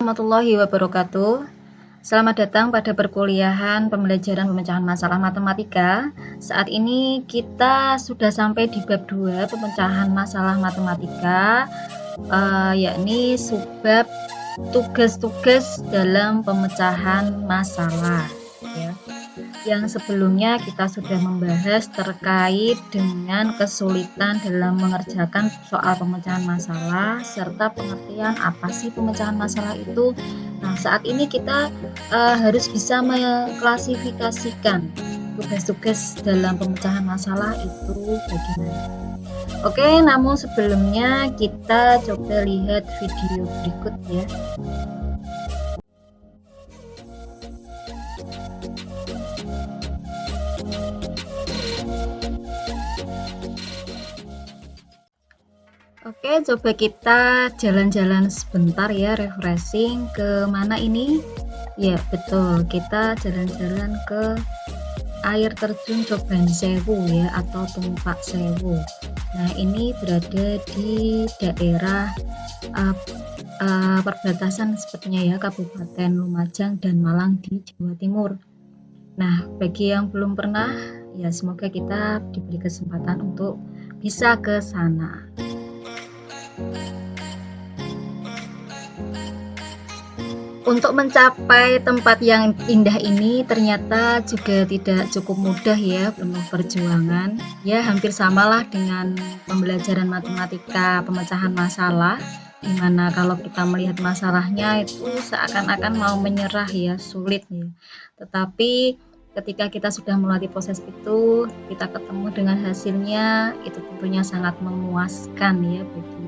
warahmatullahi wabarakatuh. Selamat datang pada perkuliahan pembelajaran pemecahan masalah matematika. Saat ini kita sudah sampai di bab 2 pemecahan masalah matematika, yakni subbab tugas-tugas dalam pemecahan masalah. Ya. Yang sebelumnya kita sudah membahas terkait dengan kesulitan dalam mengerjakan soal pemecahan masalah serta pengertian apa sih pemecahan masalah itu. Nah, saat ini kita harus bisa mengklasifikasikan tugas-tugas dalam pemecahan masalah itu bagaimana. Oke, namun sebelumnya kita coba lihat video berikut ya. Oke, coba kita jalan-jalan sebentar ya, refreshing ke mana ini? Ya, betul. Kita jalan-jalan ke air terjun Coban Sewu ya, atau Tumpak Sewu. Nah, ini berada di daerah perbatasan sepertinya ya, Kabupaten Lumajang dan Malang di Jawa Timur. Nah, bagi yang belum pernah, ya semoga kita diberi kesempatan untuk bisa ke sana. Untuk mencapai tempat yang indah ini ternyata juga tidak cukup mudah ya, penuh perjuangan. Ya, hampir samalah dengan pembelajaran matematika pemecahan masalah, dimana kalau kita melihat masalahnya itu seakan-akan mau menyerah ya, sulit ya. Tetapi ketika kita sudah melalui proses itu, kita ketemu dengan hasilnya, itu tentunya sangat memuaskan ya bagi ya.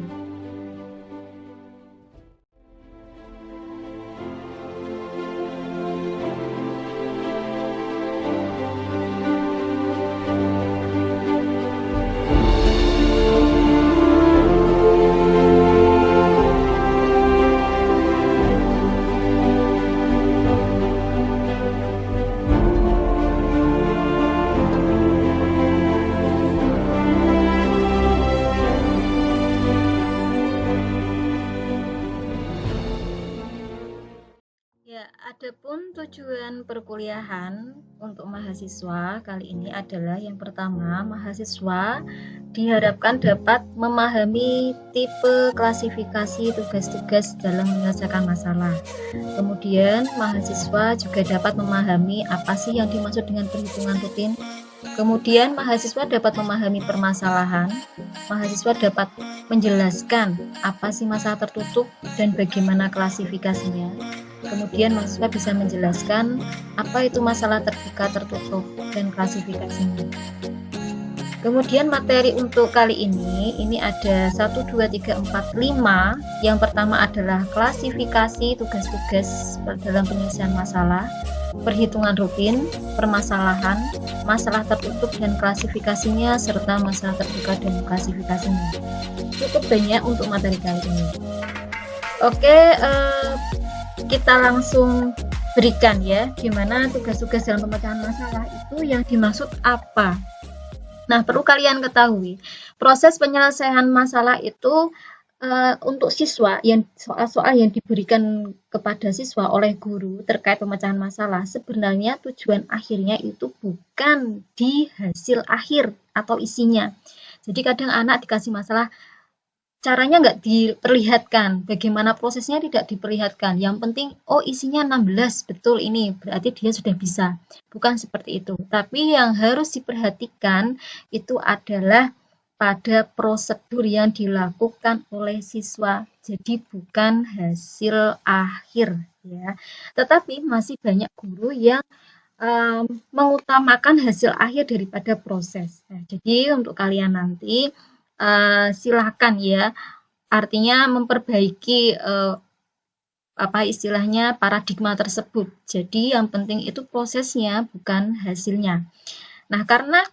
Adapun tujuan perkuliahan untuk mahasiswa kali ini adalah yang pertama, mahasiswa diharapkan dapat memahami tipe klasifikasi tugas-tugas dalam menyelesaikan masalah. Kemudian, mahasiswa juga dapat memahami apa sih yang dimaksud dengan perhitungan rutin. Kemudian, mahasiswa dapat memahami permasalahan. Mahasiswa dapat menjelaskan apa sih masalah tertutup dan bagaimana klasifikasinya. Kemudian mahasiswa bisa menjelaskan apa itu masalah terbuka, tertutup, dan klasifikasinya. Kemudian materi untuk kali ini ada 1, 2, 3, 4, 5. Yang pertama adalah klasifikasi tugas-tugas dalam penyelesaian masalah, perhitungan rutin, permasalahan, masalah tertutup dan klasifikasinya, serta masalah terbuka dan klasifikasinya. Cukup banyak untuk materi kali ini. Oke, kita langsung berikan ya, gimana tugas-tugas dalam pemecahan masalah itu yang dimaksud apa. Nah, perlu kalian ketahui, proses penyelesaian masalah itu untuk siswa, yang soal-soal yang diberikan kepada siswa oleh guru terkait pemecahan masalah, sebenarnya tujuan akhirnya itu bukan di hasil akhir atau isinya. Jadi kadang anak dikasih masalah, caranya nggak diperlihatkan, bagaimana prosesnya tidak diperlihatkan. Yang penting, oh isinya 16, betul ini, berarti dia sudah bisa. Bukan seperti itu. Tapi yang harus diperhatikan itu adalah pada prosedur yang dilakukan oleh siswa. Jadi bukan hasil akhir ya. Tetapi masih banyak guru yang mengutamakan hasil akhir daripada proses. Nah, jadi untuk kalian nanti silakan ya, artinya memperbaiki apa istilahnya paradigma tersebut. Jadi yang penting itu prosesnya, bukan hasilnya. Nah, karena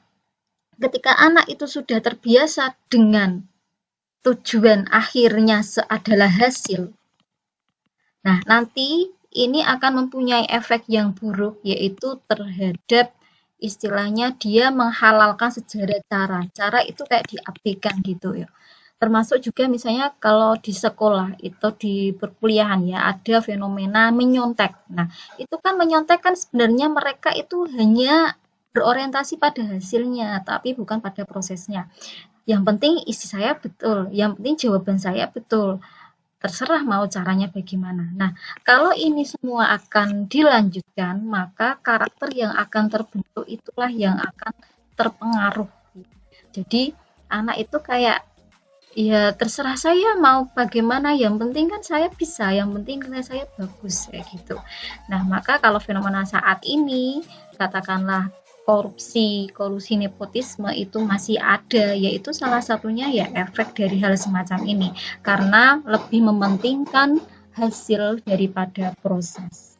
ketika anak itu sudah terbiasa dengan tujuan akhirnya adalah hasil, nah nanti ini akan mempunyai efek yang buruk, yaitu terhadap istilahnya dia menghalalkan segala cara. Cara itu kayak diabaikan gitu ya. Termasuk juga misalnya kalau di sekolah itu di perkuliahan ya ada fenomena menyontek. Nah, itu kan menyontek kan sebenarnya mereka itu hanya berorientasi pada hasilnya, tapi bukan pada prosesnya. Yang penting isi saya betul, yang penting jawaban saya betul. Terserah mau caranya bagaimana. Nah, kalau ini semua akan dilanjutkan, maka karakter yang akan terbentuk itulah yang akan terpengaruh. Jadi, anak itu kayak ya terserah saya mau bagaimana, yang penting kan saya bisa, yang penting nilai saya bagus kayak gitu. Nah, maka kalau fenomena saat ini katakanlah kolusi nepotisme itu masih ada, yaitu salah satunya ya efek dari hal semacam ini karena lebih mementingkan hasil daripada proses.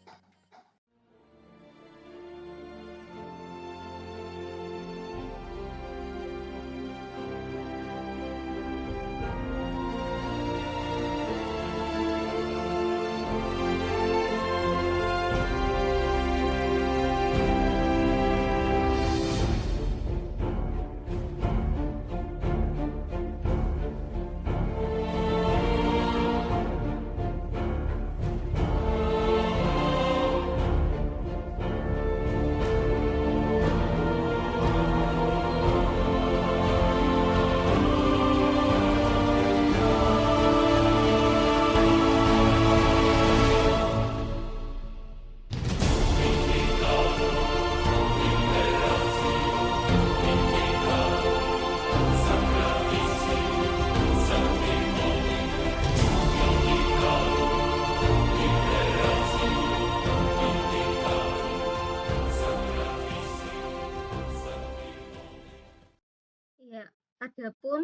Ya, adapun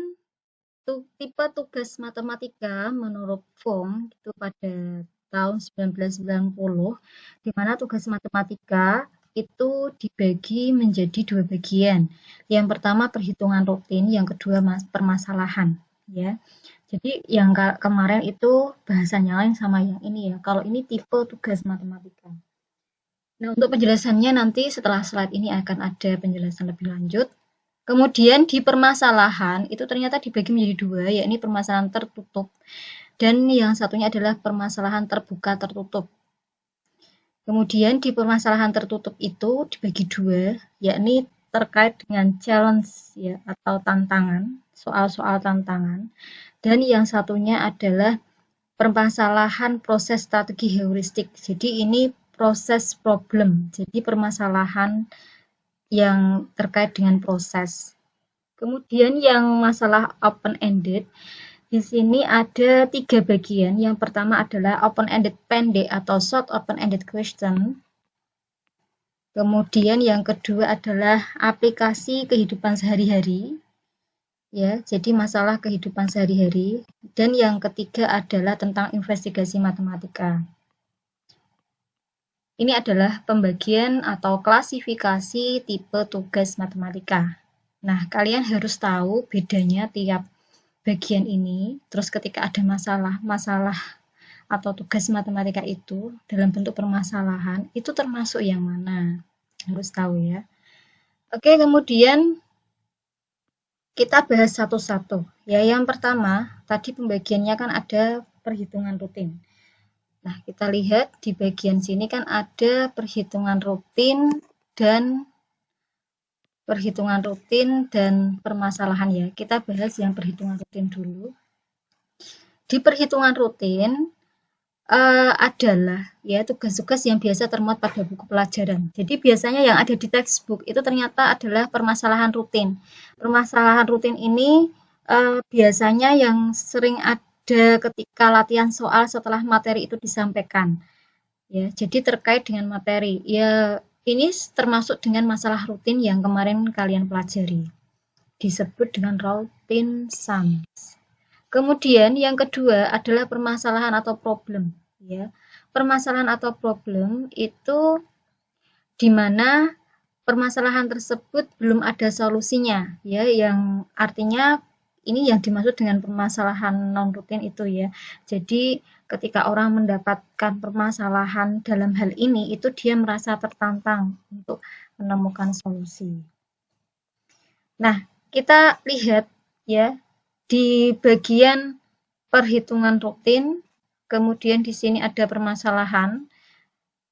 tipe tugas matematika menurut Fong itu pada tahun 1990, di mana tugas matematika itu dibagi menjadi dua bagian. Yang pertama perhitungan rutin, yang kedua permasalahan, ya. Jadi yang kemarin itu bahasanya lain sama yang ini ya. Kalau ini tipe tugas matematika. Nah, untuk penjelasannya nanti setelah slide ini akan ada penjelasan lebih lanjut. Kemudian di permasalahan itu ternyata dibagi menjadi dua, yakni permasalahan tertutup dan yang satunya adalah permasalahan terbuka tertutup. Kemudian di permasalahan tertutup itu dibagi dua, yakni terkait dengan challenge ya atau tantangan, soal-soal tantangan. Dan yang satunya adalah permasalahan proses strategi heuristik. Jadi ini proses problem. Jadi permasalahan yang terkait dengan proses. Kemudian yang masalah open-ended, di sini ada 3 bagian. Yang pertama adalah open-ended pendek atau short open-ended question. Kemudian yang kedua adalah aplikasi kehidupan sehari-hari. Ya, jadi masalah kehidupan sehari-hari. Dan yang ketiga adalah tentang investigasi matematika. Ini adalah pembagian atau klasifikasi tipe tugas matematika. Nah, kalian harus tahu bedanya tiap bagian ini. Terus ketika ada masalah atau tugas matematika itu dalam bentuk permasalahan, itu termasuk yang mana? Harus tahu ya. Oke, kemudian kita bahas satu-satu. Ya, yang pertama, tadi pembagiannya kan ada perhitungan rutin. Nah, kita lihat di bagian sini kan ada perhitungan rutin dan permasalahan ya. Kita bahas yang perhitungan rutin dulu. Di perhitungan rutin adalah ya tugas-tugas yang biasa termuat pada buku pelajaran. Jadi biasanya yang ada di textbook itu ternyata adalah permasalahan rutin. Permasalahan rutin ini biasanya yang sering ada ketika latihan soal setelah materi itu disampaikan. Ya, jadi terkait dengan materi. Ya, ini termasuk dengan masalah rutin yang kemarin kalian pelajari. Disebut dengan routine sums. Kemudian yang kedua adalah permasalahan atau problem. Ya, permasalahan atau problem itu di mana permasalahan tersebut belum ada solusinya, ya, yang artinya ini yang dimaksud dengan permasalahan non rutin itu ya. Jadi ketika orang mendapatkan permasalahan dalam hal ini itu dia merasa tertantang untuk menemukan solusi. Nah, kita lihat ya Di bagian perhitungan rutin, kemudian di sini ada permasalahan.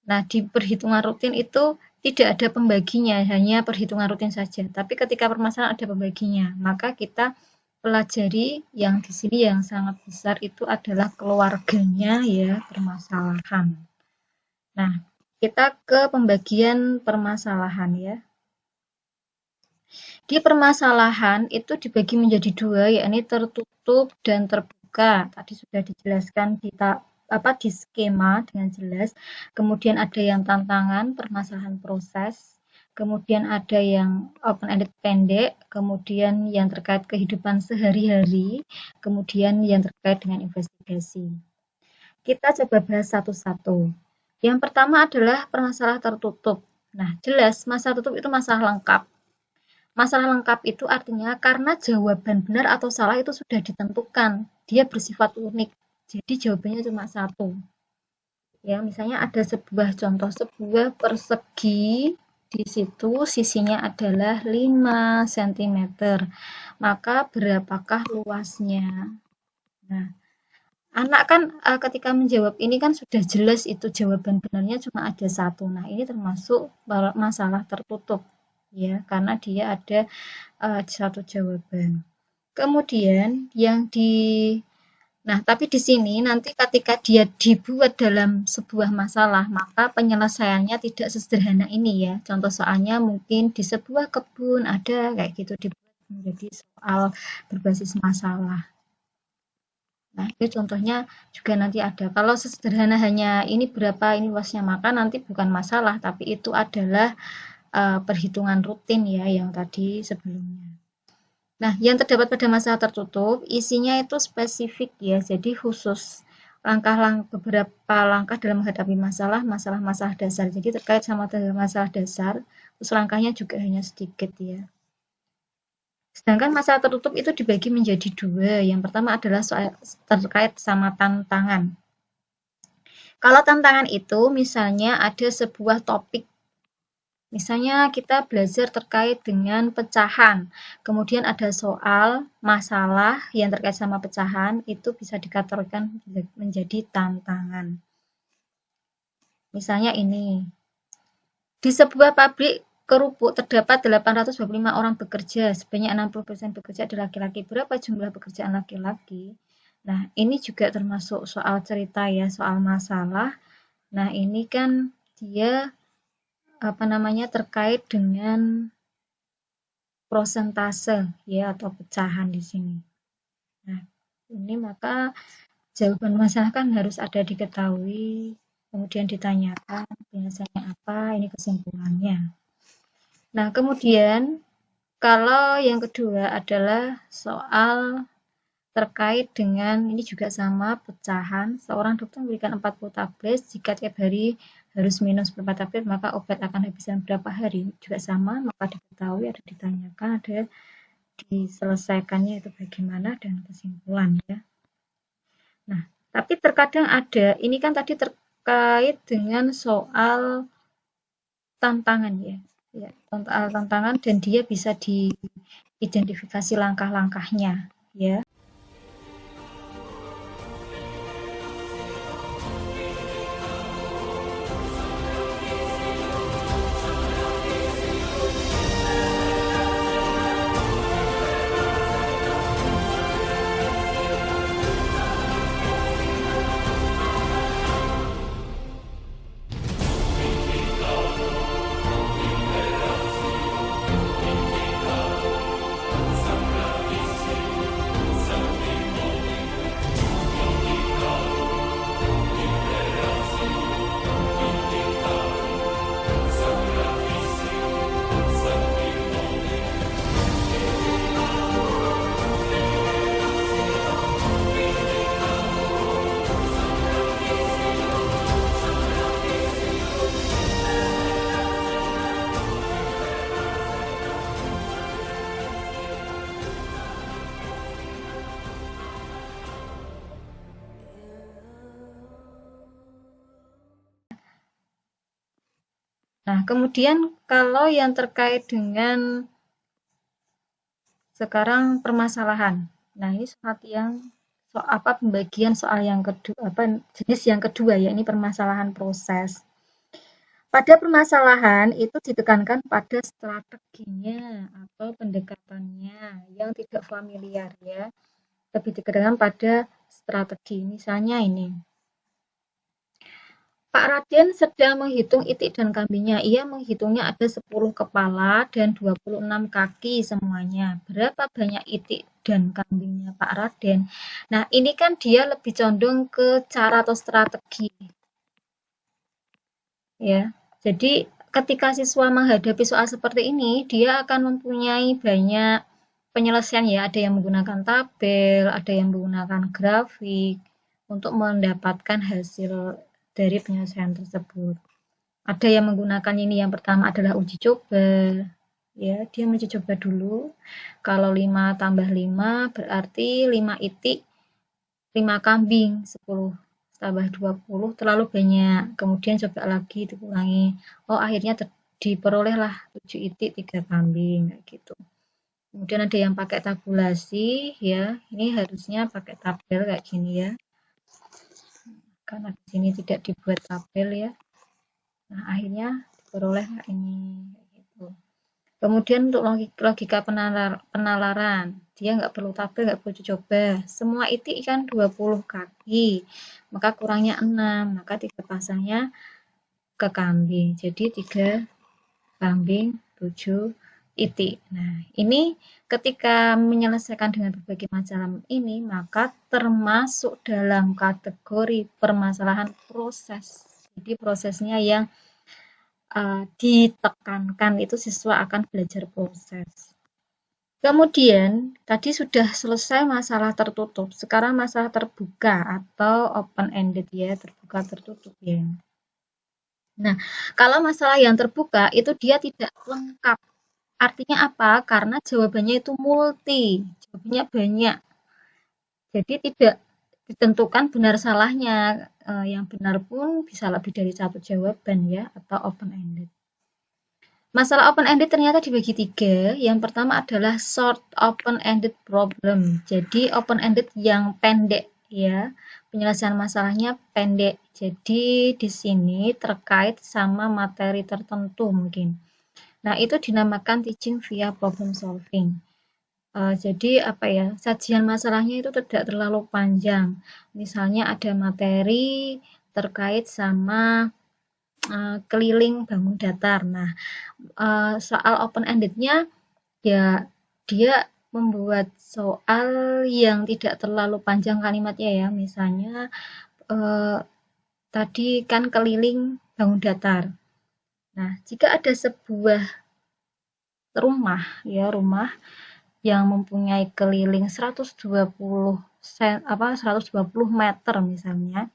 Nah, di perhitungan rutin itu tidak ada pembaginya, hanya perhitungan rutin saja. Tapi ketika permasalahan ada pembaginya, maka kita pelajari yang di sini yang sangat besar itu adalah keluarganya ya permasalahan. Nah, kita ke pembagian permasalahan ya. Di permasalahan itu dibagi menjadi dua, yakni tertutup dan terbuka. Tadi sudah dijelaskan di skema dengan jelas. Kemudian ada yang tantangan, permasalahan proses. Kemudian ada yang open-ended pendek, kemudian yang terkait kehidupan sehari-hari, kemudian yang terkait dengan investigasi. Kita coba bahas satu-satu. Yang pertama adalah permasalahan tertutup. Nah, jelas masalah tertutup itu masalah lengkap. Masalah lengkap itu artinya karena jawaban benar atau salah itu sudah ditentukan. Dia bersifat unik. Jadi jawabannya cuma satu. Ya, misalnya ada sebuah contoh, sebuah persegi di situ sisinya adalah 5 cm. Maka berapakah luasnya? Nah, anak kan ketika menjawab ini kan sudah jelas itu jawaban benarnya cuma ada satu. Nah, ini termasuk masalah tertutup ya, karena dia ada satu jawaban. Kemudian tapi di sini nanti ketika dia dibuat dalam sebuah masalah, maka penyelesaiannya tidak sesederhana ini ya. Contoh soalnya mungkin di sebuah kebun ada kayak gitu dibuat menjadi soal berbasis masalah. Nah, itu contohnya juga nanti ada. Kalau sesederhana hanya ini berapa, ini luasnya, maka nanti bukan masalah, tapi itu adalah perhitungan rutin ya yang tadi sebelumnya. Nah, yang terdapat pada masalah tertutup, isinya itu spesifik ya, jadi khusus beberapa langkah dalam menghadapi masalah-masalah dasar. Jadi terkait sama masalah dasar, terus langkahnya juga hanya sedikit ya. Sedangkan masalah tertutup itu dibagi menjadi dua. Yang pertama adalah soal terkait sama tantangan. Kalau tantangan itu misalnya ada sebuah topik. Misalnya kita belajar terkait dengan pecahan. Kemudian ada soal, masalah yang terkait sama pecahan, itu bisa dikategorikan menjadi tantangan. Misalnya ini. Di sebuah pabrik kerupuk terdapat 825 orang bekerja, sebanyak 60% bekerja adalah laki-laki. Berapa jumlah pekerjaan laki-laki? Nah, ini juga termasuk soal cerita ya, soal masalah. Nah, ini kan dia terkait dengan prosentase ya atau pecahan di sini. Nah, ini maka jawaban masalah kan harus ada diketahui, kemudian ditanyakan biasanya apa, ini kesimpulannya. Nah, kemudian kalau yang kedua adalah soal terkait dengan ini juga sama pecahan. Seorang dokter memberikan 40 tablet, jika tiap hari harus minum seperempat tablet, maka obat akan habiskan berapa hari? Juga sama, maka diketahui, ada ditanyakan, ada diselesaikannya itu bagaimana dan kesimpulan ya. Nah, tapi terkadang ada, ini kan tadi terkait dengan soal tantangan ya. Ya, soal tantangan dan dia bisa diidentifikasi langkah-langkahnya ya. Nah, kemudian kalau yang terkait dengan sekarang permasalahan. Nah, ini pembagian soal yang kedua, jenis yang kedua ya, ini permasalahan proses. Pada permasalahan itu ditekankan pada strateginya atau pendekatannya yang tidak familiar ya. Lebih ditekankan pada strategi. Misalnya ini, Pak Raden sedang menghitung itik dan kambingnya. Ia menghitungnya ada 10 kepala dan 26 kaki semuanya. Berapa banyak itik dan kambingnya Pak Raden? Nah, ini kan dia lebih condong ke cara atau strategi. Ya. Jadi, ketika siswa menghadapi soal seperti ini, dia akan mempunyai banyak penyelesaian ya. Ada yang menggunakan tabel, ada yang menggunakan grafik untuk mendapatkan hasil dari penyelesaian tersebut. Ada yang menggunakan ini, yang pertama adalah uji coba. Ya, dia mencoba coba dulu. Kalau 5 tambah 5 berarti 5 itik, 5 kambing, 10 tambah 20 terlalu banyak. Kemudian coba lagi dikurangi. Oh, akhirnya diperolehlah 7 itik, 3 kambing kayak gitu. Kemudian ada yang pakai tabulasi ya. Ini harusnya pakai tabel kayak gini ya. Karena di sini tidak dibuat tabel ya. Nah, akhirnya diperoleh ini gitu. Kemudian untuk logika penalaran, dia nggak perlu tabel, nggak perlu coba. Semua itik kan 20 kaki, maka kurangnya 6, maka 3 pasangnya ke kambing. Jadi 3 kambing, 7 itik. Nah, ini ketika menyelesaikan dengan berbagai macam ini, maka termasuk dalam kategori permasalahan proses. Jadi prosesnya yang ditekankan itu siswa akan belajar proses. Kemudian tadi sudah selesai masalah tertutup, sekarang masalah terbuka atau open ended ya, terbuka tertutup ya. Nah, kalau masalah yang terbuka itu dia tidak lengkap. Artinya apa? Karena jawabannya itu multi, jawabannya banyak. Jadi tidak ditentukan benar salahnya. Yang benar pun bisa lebih dari satu jawaban ya, atau open ended. Masalah open-ended ternyata dibagi 3. Yang pertama adalah short open-ended problem. Jadi open-ended yang pendek ya. Penyelesaian masalahnya pendek. Jadi di sini terkait sama materi tertentu mungkin. Nah, itu dinamakan teaching via problem solving. Jadi apa ya? Sajian masalahnya itu tidak terlalu panjang. Misalnya ada materi terkait sama keliling bangun datar. Nah, soal open endednya ya dia membuat soal yang tidak terlalu panjang kalimatnya ya. Misalnya tadi kan keliling bangun datar. Nah, jika ada sebuah rumah yang mempunyai keliling 120 meter misalnya.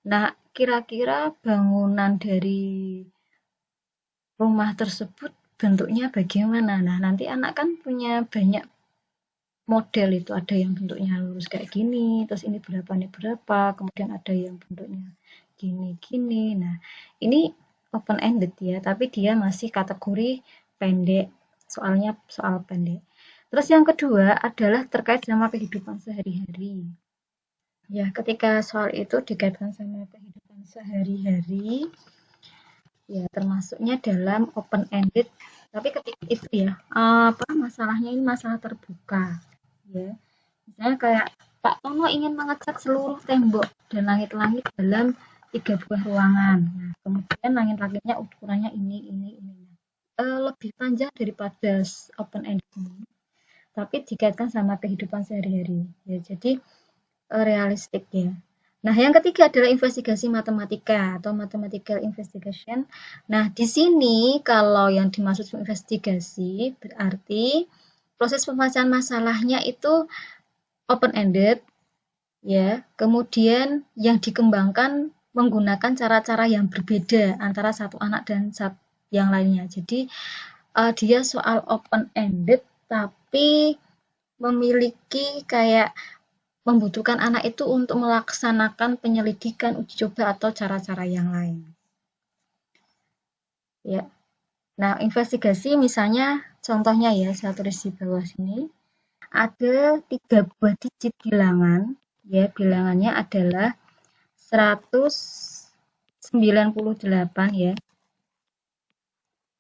Nah, kira-kira bangunan dari rumah tersebut bentuknya bagaimana? Nah, nanti anak kan punya banyak model itu. Ada yang bentuknya lurus kayak gini, terus ini berapa, kemudian ada yang bentuknya gini-gini. Nah, ini open ended ya, tapi dia masih kategori pendek. Soalnya soal pendek. Terus yang kedua adalah terkait sama kehidupan sehari-hari. Ya, ketika soal itu dikaitkan sama kehidupan sehari-hari, ya termasuknya dalam open ended, tapi ketika itu ya masalahnya ini masalah terbuka ya. Misalnya kayak Pak Tono ingin mengecat seluruh tembok dan langit-langit dalam 3 buah ruangan. Nah, kemudian langit-langitnya ukurannya ini. Lebih panjang daripada open ended ini, tapi dikaitkan sama kehidupan sehari-hari ya, jadi realistik ya. Nah, yang ketiga adalah investigasi matematika atau mathematical investigation. Nah, di sini kalau yang dimaksud investigasi berarti proses pemecahan masalahnya itu open ended ya. Kemudian yang dikembangkan menggunakan cara-cara yang berbeda antara satu anak dan yang lainnya. Jadi dia soal open ended tapi memiliki kayak membutuhkan anak itu untuk melaksanakan penyelidikan, uji coba atau cara-cara yang lain. Ya. Nah, investigasi misalnya contohnya ya, saya tulis di bawah sini. ada 3 buah digit bilangan, ya bilangannya adalah 198 ya.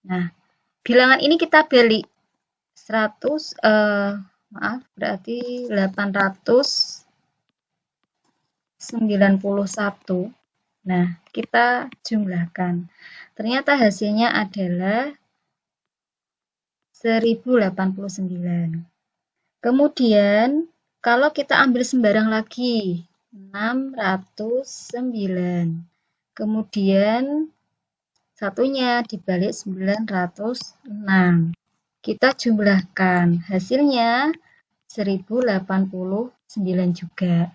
Nah, bilangan ini kita balik berarti 891. Nah, kita jumlahkan. Ternyata hasilnya adalah 1089. Kemudian, kalau kita ambil sembarang lagi, 609. Kemudian, satunya dibalik 906. Kita jumlahkan, hasilnya 1089 juga.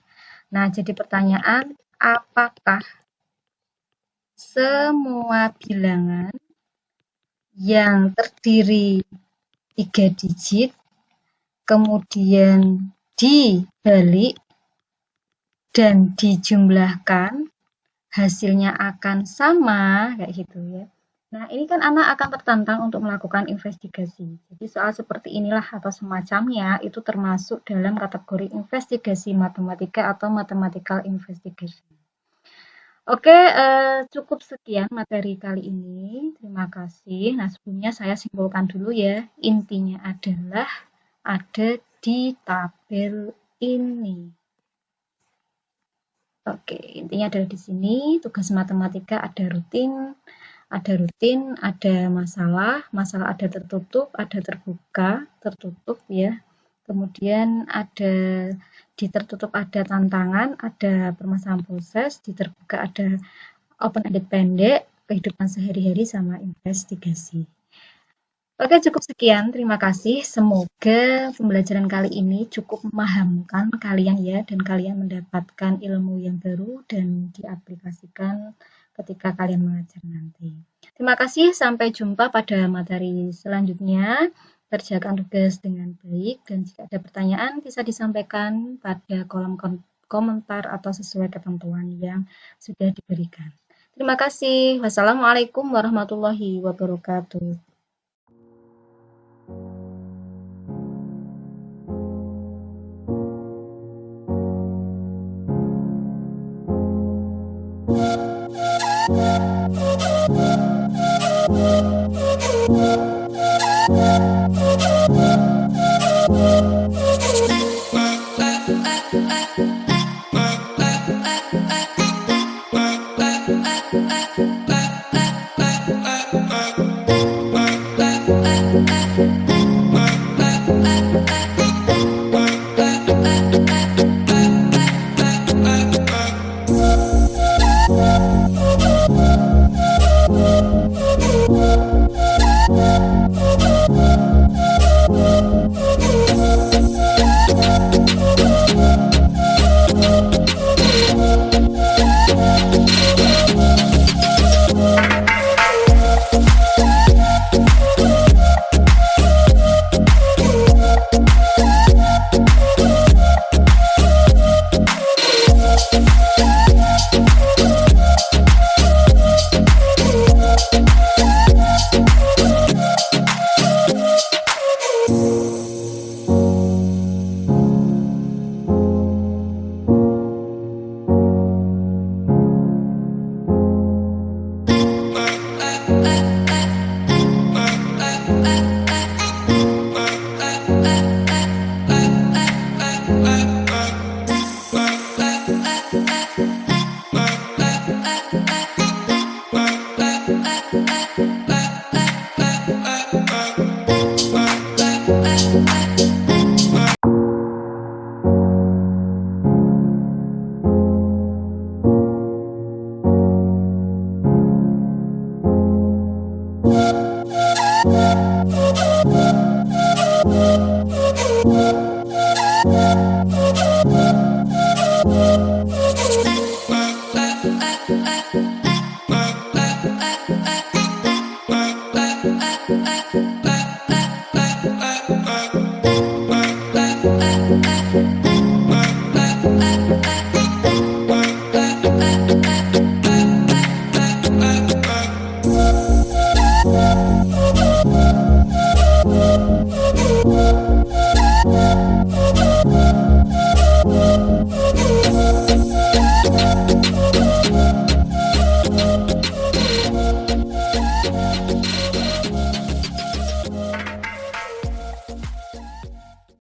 Nah, jadi pertanyaan, apakah semua bilangan yang terdiri 3 digit, kemudian dibalik dan dijumlahkan, hasilnya akan sama, kayak gitu ya. Nah, ini kan anak akan tertantang untuk melakukan investigasi. Jadi soal seperti inilah atau semacamnya itu termasuk dalam kategori investigasi matematika atau mathematical investigation. Oke, cukup sekian materi kali ini. Terima kasih. Nah, sebelumnya saya simpulkan dulu ya. Intinya adalah ada di tabel ini. Oke, intinya adalah di sini tugas matematika ada rutin, ada masalah ada tertutup, ada terbuka, tertutup ya. Kemudian ada di tertutup ada tantangan, ada permasalahan proses, di terbuka ada open-ended pendek, kehidupan sehari-hari sama investigasi. Oke, cukup sekian. Terima kasih. Semoga pembelajaran kali ini cukup memahamkan kalian ya, dan kalian mendapatkan ilmu yang baru dan diaplikasikan ketika kalian mengajar nanti. Terima kasih. Sampai jumpa pada materi selanjutnya. Kerjakan tugas dengan baik, dan jika ada pertanyaan bisa disampaikan pada kolom komentar atau sesuai ketentuan yang sudah diberikan. Terima kasih. Wassalamualaikum warahmatullahi wabarakatuh.